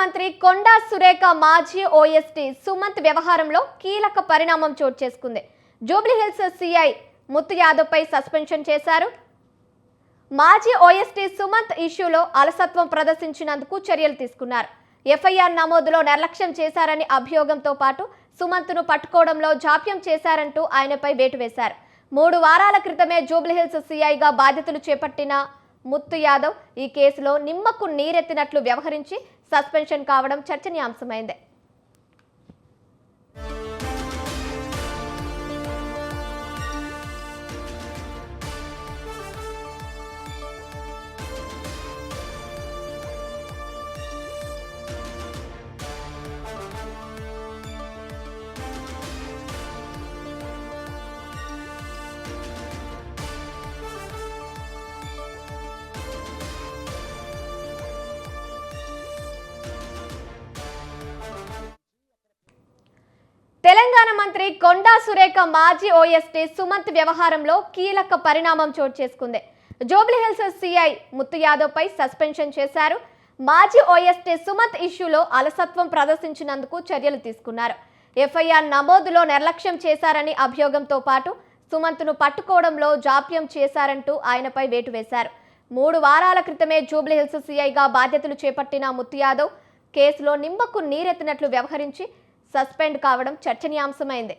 మంత్రి కొండా సురేఖ మాజీ ఓఎస్టీ సుమంత్ వ్యవహారంలో కీలక పరిణామం చోటు చేసుకుంది. జూబ్లీహిల్స్ సిఐ ముత్తు యాదవ్పై సస్పెన్షన్ చేశారు. మాజీ ఓఎస్టీ సుమంత్ ఇష్యూలో అలసత్వం ప్రదర్శించినందుకు చర్యలు తీసుకున్నారు. ఎఫ్ఐఆర్ నమోదులో నిర్లక్ష్యం చేశారని అభియోగంతో పాటు సుమంత్ను పట్టుకోవడంలో జాప్యం చేశారంటూ ఆయనపై వేటు వేశారు. 3 వారాల క్రితమే జూబ్లీహిల్స్ సిఐగా బాధ్యతలు చేపట్టిన ముత్తు యాదవ్ ఈ కేసులో నిమ్మకు నీరెత్తినట్లు వ్యవహరించి సస్పెన్షన్ కావడం చర్చనీయాంశమైంది. తెలంగాణ మంత్రి కొండా సురేఖ మాజీ ఓఎస్టీ సుమంత్ వ్యవహారంలో కీలక పరిణామం చోటు చేసుకుంది. జూబ్లీహిల్స్ సిఐ ముత్తు యాదవ్పై సస్పెన్షన్ చేశారు. మాజీ ఓఎస్టీ సుమంత్ ఇష్యూలో అలసత్వం ప్రదర్శించినందుకు చర్యలు తీసుకున్నారు. ఎఫ్ఐఆర్ నమోదులో నిర్లక్ష్యం చేశారని అభియోగంతో పాటు సుమంత్ను పట్టుకోవడంలో జాప్యం చేశారంటూ ఆయనపై వేటు వేశారు. 3 వారాల క్రితమే జూబ్లీహిల్స్ సిఐగా బాధ్యతలు చేపట్టిన ముత్తు యాదవ్ కేసులో నిమ్మకు నీరెత్తినట్లు వ్యవహరించి సస్పెండ్ కావడం చర్చనీయాంశమైంది.